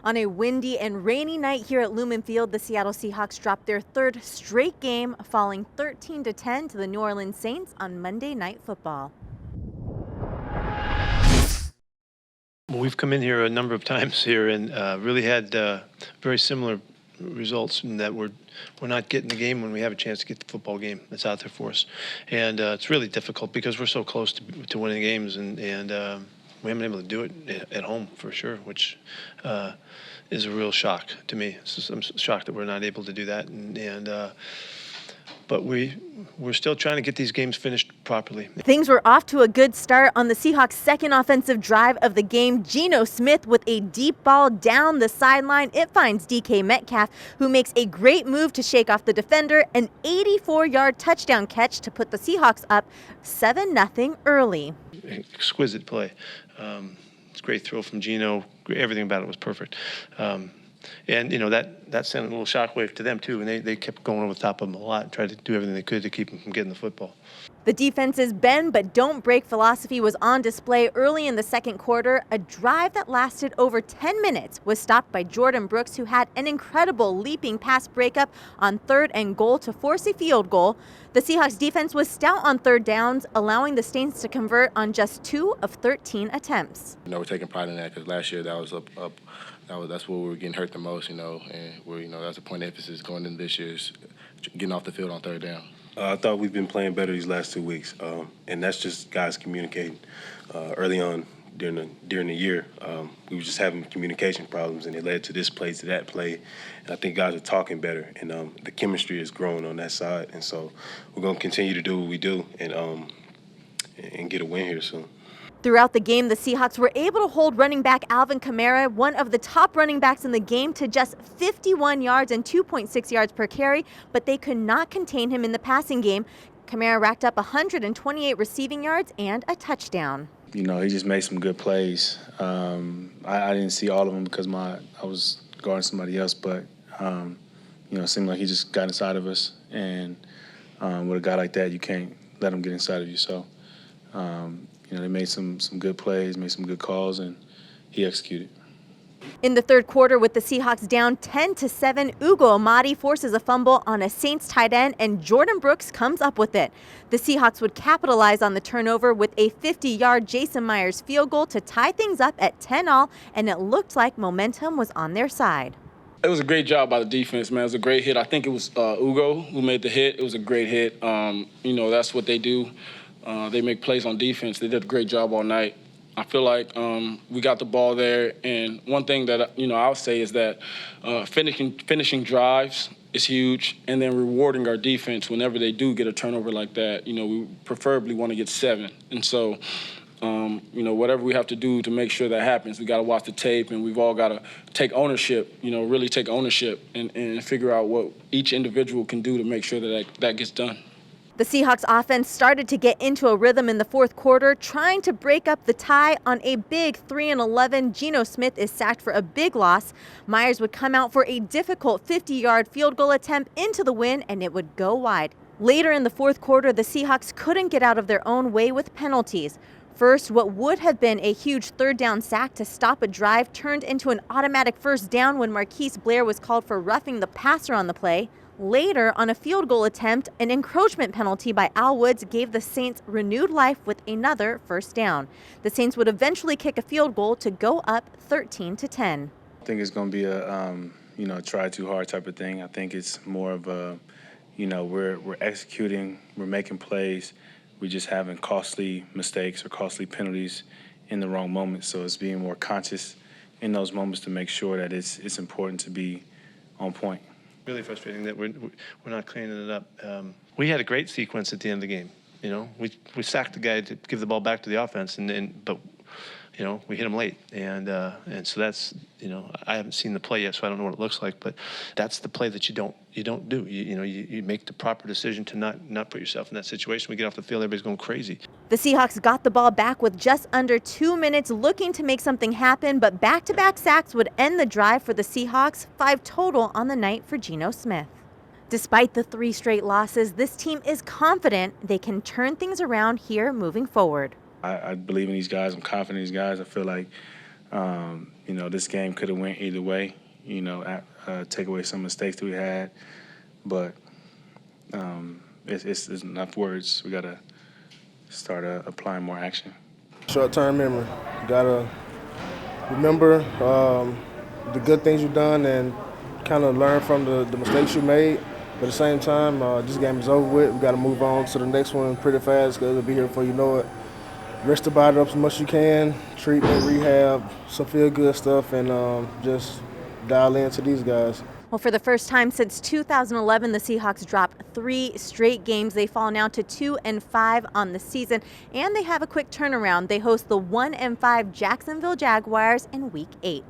On a windy and rainy night here at Lumen Field, the Seattle Seahawks dropped their third straight game, falling 13-10 to the New Orleans Saints on Monday Night Football. We've come in here a number of times here and really had very similar results in that we're not getting the game when we have a chance to get the football game that's out there for us. And it's really difficult because we're so close to winning games, and we haven't been able to do it at home for sure, which is a real shock to me. I'm shocked that we're not able to do that, but we're still trying to get these games finished properly. Things were off to a good start on the Seahawks' second offensive drive of the game. Geno Smith with a deep ball down the sideline. It finds DK Metcalf, who makes a great move to shake off the defender. An 84-yard touchdown catch to put the Seahawks up 7-0 early. Exquisite play. It's a great throw from Geno. Everything about it was perfect. And, you know, that sent a little shockwave to them, too, and they kept going over the top of them a lot and tried to do everything they could to keep them from getting the football. The defense's bend but don't break philosophy was on display early in the second quarter. A drive that lasted over 10 minutes was stopped by Jordan Brooks, who had an incredible leaping pass breakup on 3rd and goal to force a field goal. The Seahawks defense was stout on third downs, allowing the Saints to convert on just 2 of 13 attempts. You know, we're taking pride in that because last year that was that's where we were getting hurt the most, you know, and that's a point of emphasis going into this year's getting off the field on third down. I thought we've been playing better these last 2 weeks, and that's just guys communicating. Early on during the year, we were just having communication problems, and it led to this play, to that play. And I think guys are talking better, and the chemistry is growing on that side. And so we're going to continue to do what we do and get a win here soon. Throughout the game, the Seahawks were able to hold running back Alvin Kamara, one of the top running backs in the game, to just 51 yards and 2.6 yards per carry, but they could not contain him in the passing game. Kamara racked up 128 receiving yards and a touchdown. You know, he just made some good plays. I didn't see all of them because I was guarding somebody else, but, you know, it seemed like he just got inside of us. And with a guy like that, you can't let him get inside of you. So, you know, they made some good plays, made some good calls, and he executed. In the third quarter, with the Seahawks down 10-7, Ugo Amadi forces a fumble on a Saints tight end, and Jordan Brooks comes up with it. The Seahawks would capitalize on the turnover with a 50-yard Jason Myers field goal to tie things up at 10-all, and it looked like momentum was on their side. It was a great job by the defense, man. It was a great hit. I think it was Ugo who made the hit. It was a great hit. You know, that's what they do. They make plays on defense. They did a great job all night. I feel like we got the ball there, and one thing that I'll say is that finishing drives is huge, and then rewarding our defense whenever they do get a turnover like that. You know, we preferably want to get 7, and so you know, whatever we have to do to make sure that happens, we got to watch the tape, and we've all got to take ownership. You know, really take ownership and figure out what each individual can do to make sure that gets done. The Seahawks offense started to get into a rhythm in the fourth quarter, trying to break up the tie on a big 3-11. Geno Smith is sacked for a big loss. Myers would come out for a difficult 50-yard field goal attempt into the win, and it would go wide. Later in the fourth quarter, the Seahawks couldn't get out of their own way with penalties. First, what would have been a huge third down sack to stop a drive turned into an automatic first down when Marquise Blair was called for roughing the passer on the play. Later, on a field goal attempt, an encroachment penalty by Al Woods gave the Saints renewed life with another first down. The Saints would eventually kick a field goal to go up 13-10. I think it's going to be a, you know, try too hard type of thing. I think it's more of a, you know, we're executing, we're making plays, we're just having costly mistakes or costly penalties in the wrong moments. So it's being more conscious in those moments to make sure that it's important to be on point. Really frustrating that we're not cleaning it up. We had a great sequence at the end of the game. You know, we sacked the guy to give the ball back to the offense, but you know, we hit him late, and so that's, you know, I haven't seen the play yet, so I don't know what it looks like, but that's the play that you don't do. You make the proper decision to not put yourself in that situation. We get off the field, everybody's going crazy. The Seahawks got the ball back with just under 2 minutes, looking to make something happen, but back-to-back sacks would end the drive for the Seahawks, 5 total on the night for Geno Smith. Despite the 3 straight losses, this team is confident they can turn things around here moving forward. I believe in these guys. I'm confident in these guys. I feel like This game could have went either way. Take away some mistakes that we had, but it's enough words. We gotta start applying more action. Short-term memory. Gotta remember the good things you've done and kind of learn from the mistakes you made. But at the same time, this game is over with. We got to move on to the next one pretty fast because it'll be here before you know it. Rest the body up as much as you can, treatment, rehab, some feel-good stuff, and just dial into these guys. Well, for the first time since 2011, the Seahawks dropped 3 straight games. They fall now to 2-5 on the season, and they have a quick turnaround. They host the 1-5 Jacksonville Jaguars in Week 8.